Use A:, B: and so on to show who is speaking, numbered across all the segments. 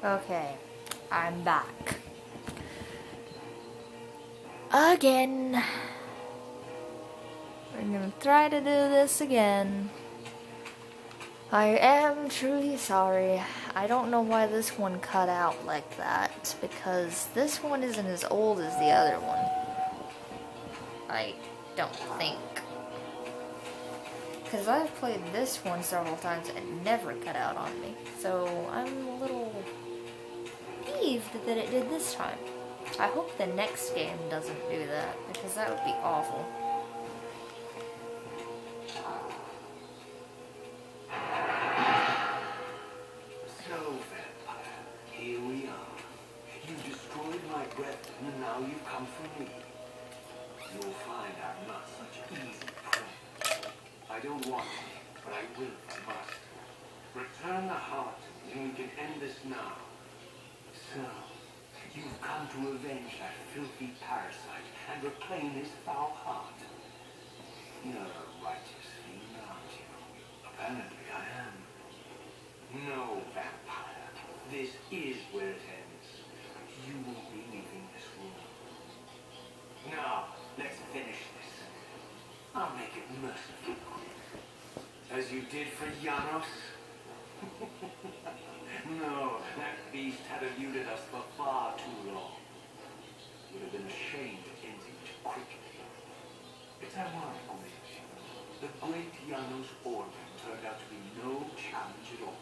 A: Okay, I'm back. Again. We're gonna try to do this again. I am truly sorry. I don't know why this one cut out like that, because this one isn't as old as the other one. I don't think. Because I've played this one several times and it never cut out on me. So I'm a little peeved that it did this time. I hope the next game doesn't do that, because that would be awful.
B: So, vampire, here we are. You destroyed my brethren, and now you come for me. You'll find I'm not such an easy prey. I don't want to, but I will if I must. Return the heart to me, and we can end this now. So, you've come to avenge that filthy parasite and reclaim his foul heart. You're a righteous fiend, aren't you? Apparently I am. No, vampire. This is where it ends. You won't be leaving this room. Now, let's finish this. I'll make it merciful. As you did for Janos. No, that beast had eluded us for far too long. Would have been ashamed to end him too quickly. It's ironic, really. The great Janos order turned out to be no challenge at all.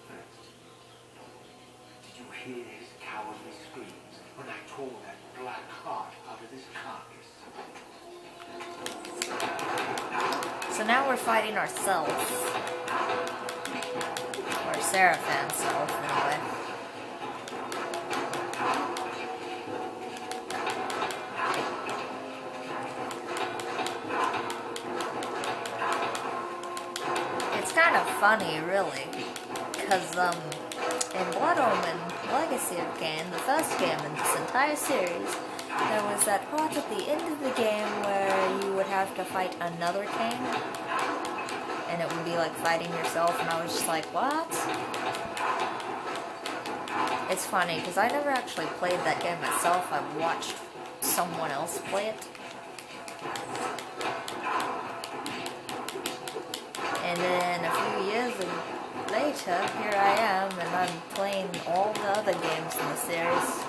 B: First, did you hear his cowardly screams when I tore that black heart out of his carcass?
A: So now we're fighting ourselves. Or Seraphan's self, anyway. It's kind of funny, really. Because, in Blood Omen Legacy of Kain, the first game in this entire series, there was that part at the end of the game where you would have to fight another Kain. And it would be like fighting yourself, and I was just like, what? It's funny, because I never actually played that game myself. I watched someone else play it. And then a few years later, here I am, and I'm playing all the other games in the series.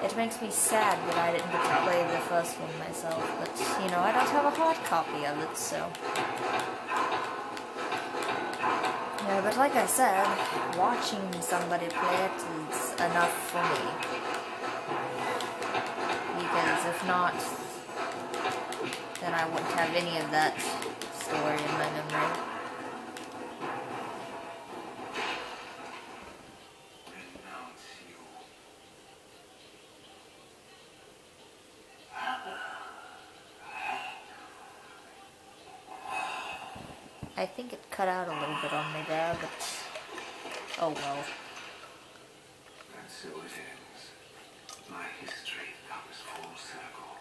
A: It makes me sad that I didn't get to play the first one myself, but, you know, I don't have a hard copy of it, so... Yeah, but like I said, watching somebody play it is enough for me. Because if not, then I wouldn't have any of that story in my memory. I think it cut out a little bit on me there, but oh well.
B: And so it ends. My history comes full circle.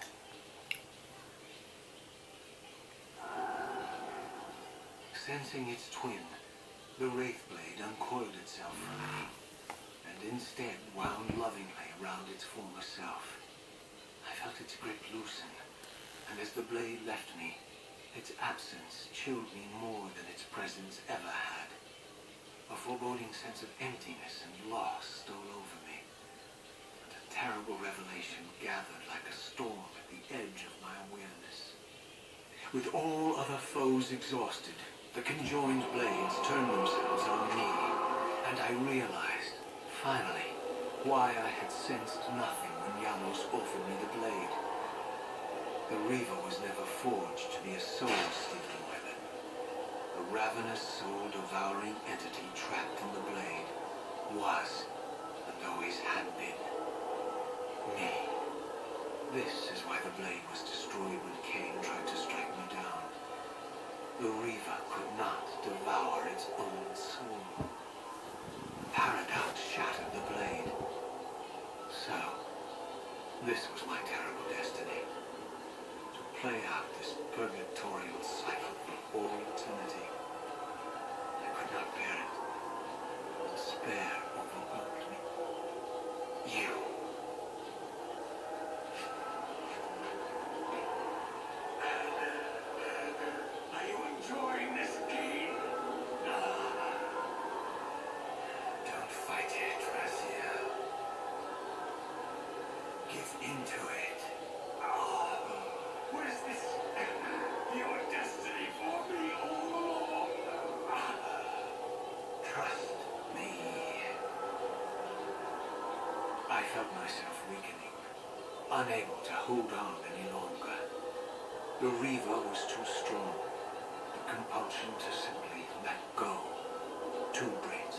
B: Sensing its twin, the Wraithblade uncoiled itself from me, and instead wound lovingly around its former self. I felt its grip loosen, and as the blade left me, its absence chilled me more than its presence ever had. A foreboding sense of emptiness and loss stole over me, and a terrible revelation gathered like a storm at the edge of my awareness. With all other foes exhausted, the conjoined blades turned themselves on me, and I realized, finally, why I had sensed nothing when Janos offered me the blade. The Reaver was never forged to be a soul-stealing weapon. The ravenous, soul-devouring entity trapped in the blade was, and always had been, me. This is why the blade was destroyed when Kain tried to strike me down. The Reaver could not devour its own soul. Paradox shattered the blade. So, this was my terrible destiny. Play out this purgatorial cycle for all eternity. I could not bear it. Despair overwhelmed Trust me. I felt myself weakening, unable to hold on any longer. The Reaver was too strong. The compulsion to simply let go too great.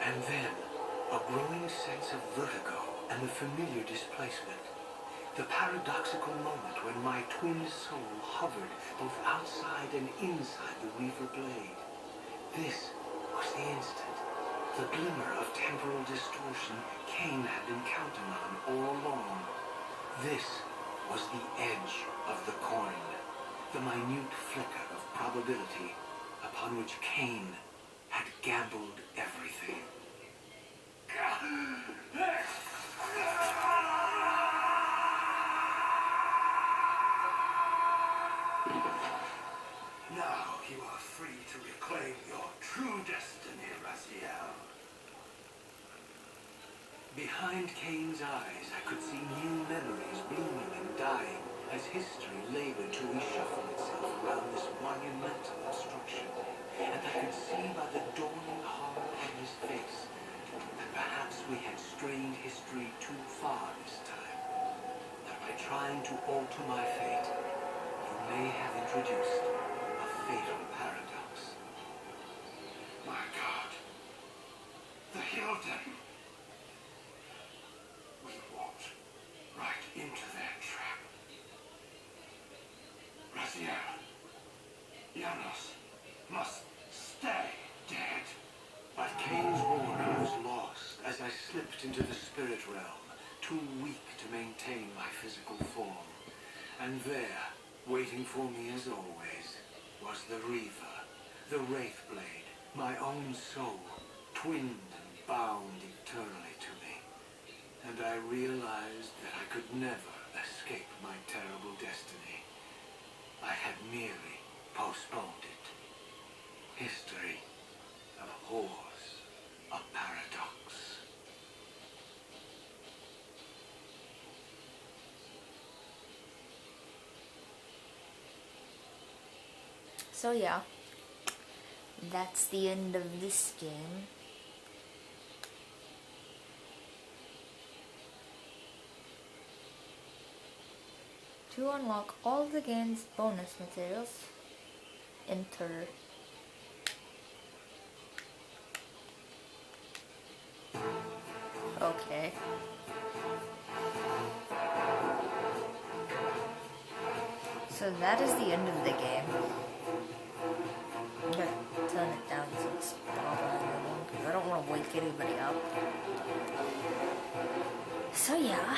B: And then, a growing sense of vertigo and the familiar displacement. The paradoxical moment when my twin soul hovered both outside and inside the Reaver blade. This was the instant, the glimmer of temporal distortion Kain had been counting on all along. This was the edge of the coin, the minute flicker of probability upon which Kain had gambled everything. Now you are free to reclaim your true destiny, Raziel. Behind Kain's eyes, I could see new memories blooming and dying as history labored to reshuffle itself around this monumental obstruction. And I could see by the dawning horror on his face that perhaps we had strained history too far this time. That by trying to alter my fate, you may have introduced a fatal paradox. My God, the Hilden! We walked right into their trap. Raziel, Janos must stay dead. But Kain's warning was lost as I slipped into the spirit realm, too weak to maintain my physical form. And there, waiting for me as always, was the Reaver, the Wraithblade, my own soul, twinned and bound eternally to me. And I realized that I could never escape my terrible destiny. I had merely postponed it. History abhors a paradox.
A: So yeah, that's the end of this game. To unlock all the game's bonus materials, enter okay. So that is the end of the game. I'm gonna turn it down so it's bothering because I don't want to wake anybody up. So yeah,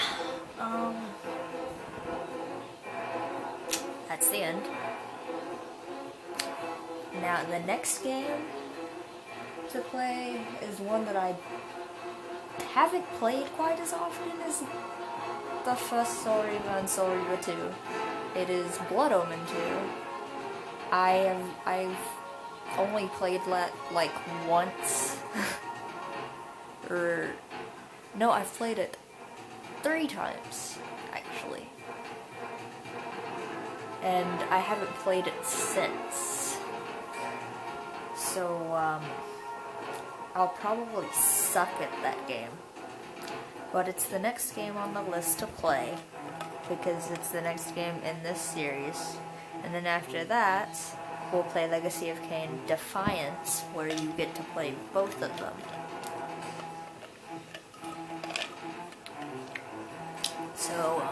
A: that's the end. Now the next game to play is one that I haven't played quite as often as the first Soul Reaver and Soul Reaver 2. It is Blood Omen 2. I've only played like once. No, I've played it 3 times, actually. And I haven't played it since. So, I'll probably suck at that game. But it's the next game on the list to play, because it's the next game in this series. And then after that, we'll play Legacy of Kain Defiance, where you get to play both of them. So,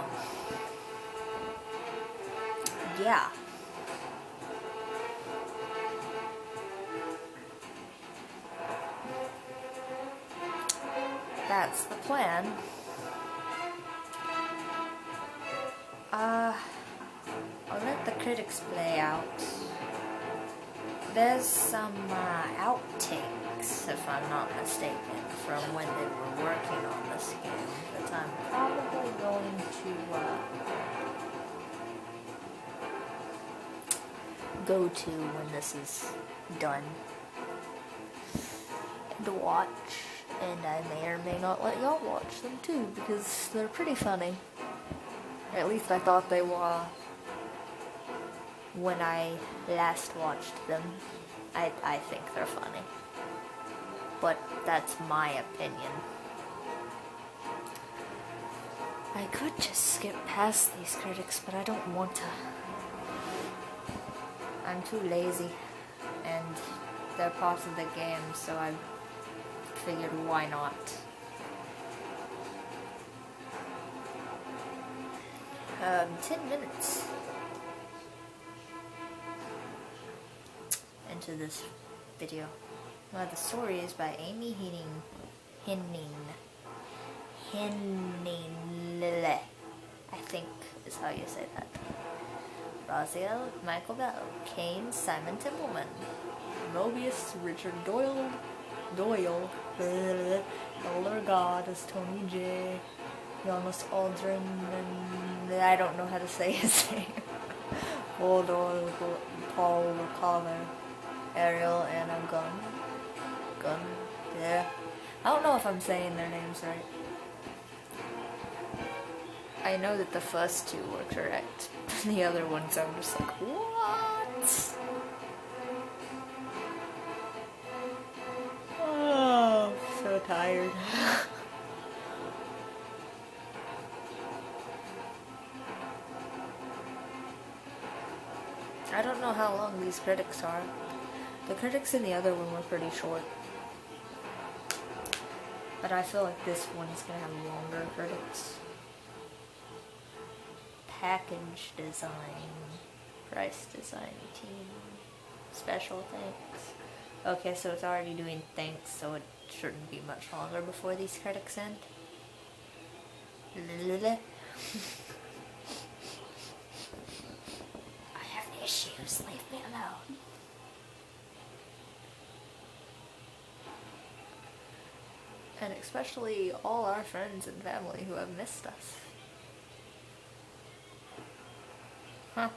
A: yeah. That's the plan. I'll let the critics play out. There's some outtakes, if I'm not mistaken, from when they were working on this game that I'm probably going to go to when this is done and watch. And I may or may not let y'all watch them too, because they're pretty funny. At least I thought they were when I last watched them. I think they're funny. But that's my opinion. I could just skip past these critics, but I don't want to. I'm too lazy, and they're part of the game, so I figured why not. Um, 10 minutes into this video. Well, the story is by Amy Henning, I think is how you say that. Raziel, Michael Bell, Kain, Simon Templeman, Mobius, Richard Doyle, Elder God is Tony J, Jonas Aldrin, and I don't know how to say his name. Paul Collar, Ariel, Anna Gunn, yeah. I don't know if I'm saying their names right. I know that the first two were correct. The other ones I'm just like, what? Oh, so tired. I don't know how long these critics are. The critics in the other one were pretty short. But I feel like this one's gonna have longer critics. Package design, price design team, special thanks. Okay, so it's already doing thanks, so it shouldn't be much longer before these critics end. I have issues, leave me alone. And especially all our friends and family who have missed us. Huh.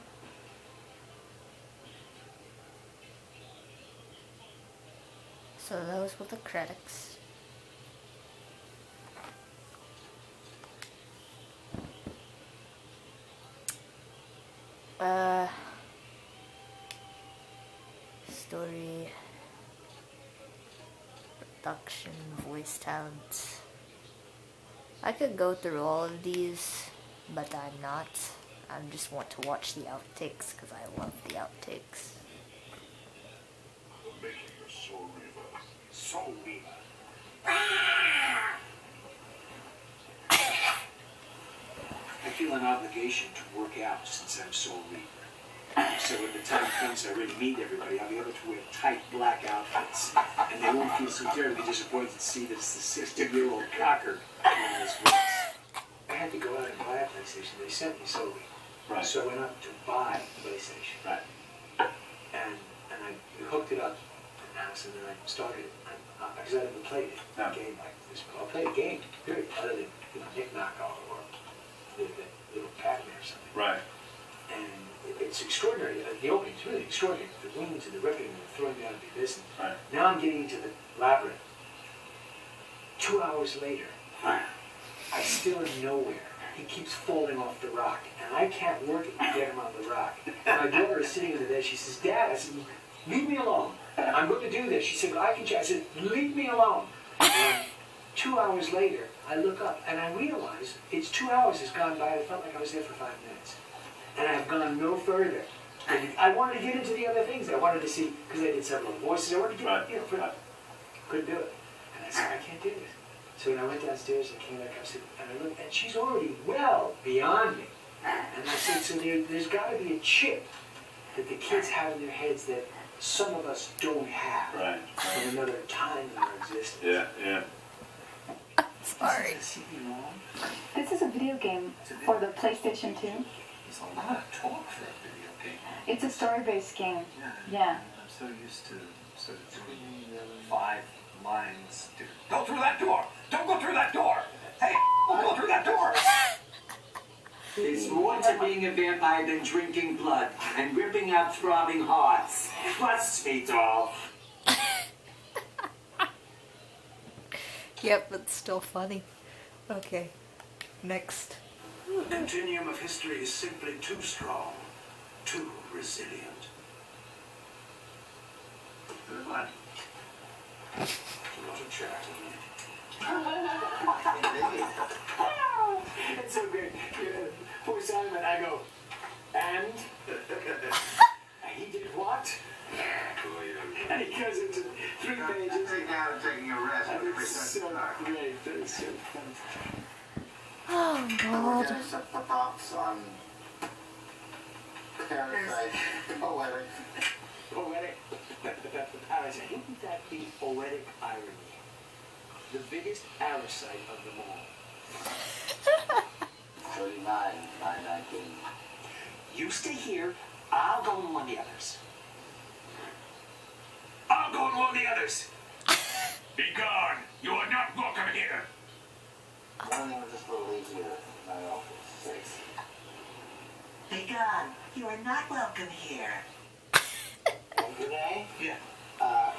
A: So those were the critics. Story, production, voice talent. I could go through all of these, but I'm not. I just want to watch the outtakes because I love the outtakes.
C: The making of Soul Reaver. Soul Reaver. I feel an obligation to work out since I'm Soul Reaver. So when the time comes I really meet everybody, I'll be able to wear tight black outfits. And they won't feel so terribly disappointed to see that it's the 60-year-old cocker in this place. I had to go out and buy a PlayStation. They sent me Soul Reaver. Right. So I went up to buy a PlayStation. Right. And I hooked it up in the house, and then I started it. Because I never played a game like this. I'll play a game, period, other than knick-knock or the little Pac-Man or something. Right. And it's extraordinary. The opening's really extraordinary. The wings and the ripping and the throwing down of the abyss. Right. Now I'm getting into the labyrinth. 2 hours later, I still am nowhere. He keeps falling off the rock, and I can't work it to get him on the rock. And my daughter is sitting in the bed. She says, "Dad," I said, "leave me alone. I'm going to do this." She said, "Well, I can try." I said, "Leave me alone." And 2 hours later, I look up, and I realize it's 2 hours has gone by. I felt like I was there for 5 minutes. And I have gone no further. And I wanted to get into the other things. I wanted to see, because I did several voices, I wanted to get, couldn't do it. And I said, I can't do this. So when I went downstairs and came back, I said, and I looked, and she's already well beyond me. And I said, so there's got to be a chip that the kids have in their heads that some of us don't have. Right. From another time in our existence. Yeah.
A: Sorry.
D: This is a video game for the PlayStation 2.
C: There's a lot of talk for a video game.
D: It's a story-based game.
C: Yeah. I'm so used to sort of 5 lines. Go through that door! Don't go through that door! Hey, don't go through that door!
E: There's more to being a vampire than drinking blood and ripping out throbbing hearts. Trust me, doll.
A: Yep, it's still funny. Okay, next.
C: The continuum of history is simply too strong, too resilient. blood. Not a charity. It's so great. Poor Simon, I go, and he did what? And he goes into 3 pages.
B: Sitting down and taking a rest.
C: And it's so great. That is so fun.
A: Oh
B: We're
A: God.
B: gonna set the box on Parasite. Poetic.
C: Poetic. Parasite. Wouldn't that be poetic irony? The biggest parasite of them all.
B: 39,919.
E: You stay here. I'll go and warn the others. I'll go and warn the others.
F: Be gone! You are not welcome here!
B: Running just a little easier. 906.
E: Be gone. You are not welcome here.
B: Today,
C: Yeah.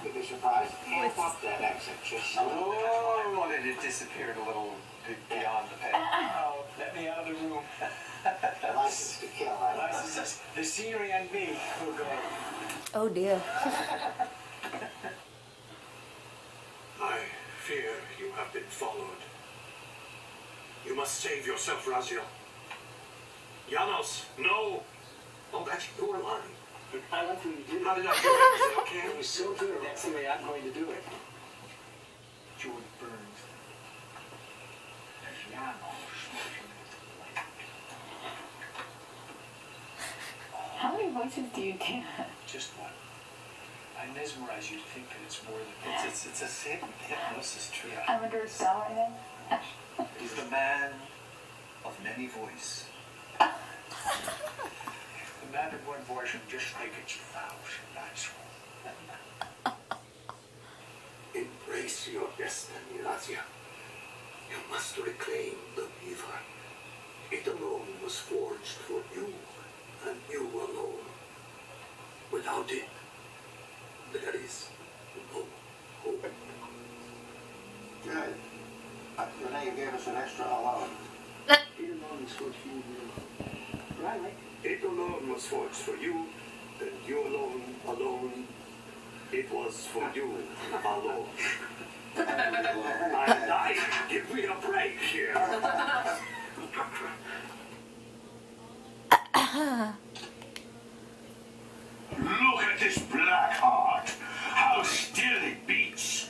B: you'd be surprised. Amp up that accent just a little bit.
C: Oh, and it disappeared a little beyond the pale. Oh, let me out of the room.
B: License to kill.
C: Licenses. The scenery and me will go.
A: Oh dear.
F: I fear you have been followed. You must save yourself, Raziel. Janos, no! Oh, that's your line.
C: I like when you did
F: How
C: it.
F: did I do it? Is it okay?
C: It was so good. That's the way I'm going to do it. George Burns.
D: How many voices do you do?
C: Just one. I mesmerize you to think that it's more than it's a hypnosis tree.
D: I'm under a spell right now.
C: He's the man of many voice. The man of one voice who just like it's 1,000. That's all.
F: Embrace your destiny, Razia. You must reclaim the Reaver. It alone was forged for you, and you alone. Without it, there is no hope.
B: Good. Today you gave us an extra alone.
C: It alone is what you do. Right, like
F: It alone was forged for you, and you alone, it was for you alone. I'm dying. Give me a break here. Look at this black heart. How still it beats.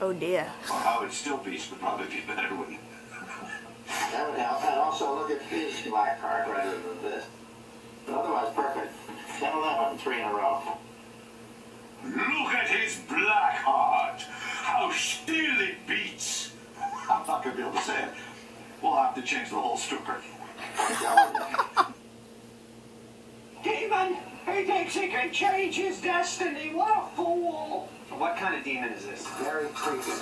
A: Oh dear.
F: Well, how it still beats would probably be better when...
B: That would help. And also look at his black card rather than this. But otherwise, perfect. 10, 11, 3 in a row.
F: Look at his black heart. How still it beats. I'm not going to be able to say it. We'll have to change the whole story.
C: demon! He thinks he can change his destiny. What a fool!
E: What kind of demon is this?
B: Very creepy.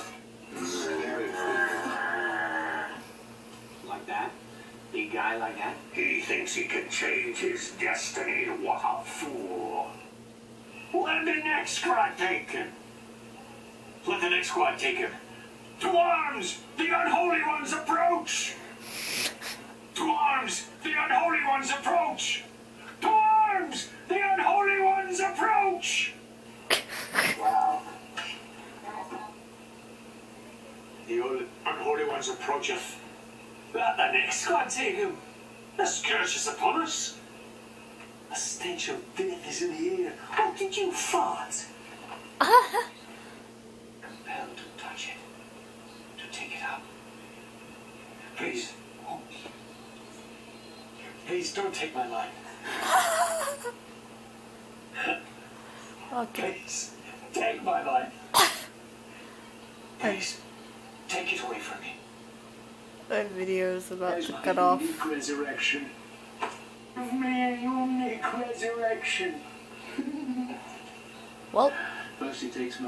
B: Very creepy.
E: Like that? Big guy like that?
F: He thinks he can change his destiny. What a fool. Let the next squad take him. Let the next squad take him. To arms! The unholy ones approach! To arms! The unholy ones approach! To arms! The unholy ones approach!
B: Wow.
F: The unholy ones approacheth. Let the next squad take him. The scourge is upon us. A stench of death is in the air. Oh, did you fart? Compelled to touch it. To take it up. Please. Oh. Please don't take my life.
A: Okay.
F: Please, take my life. Please, take it away from me.
A: That video is about
C: There's
A: to
C: my
A: cut off.
C: unique resurrection. Give me a unique resurrection.
A: Well.
C: First he takes my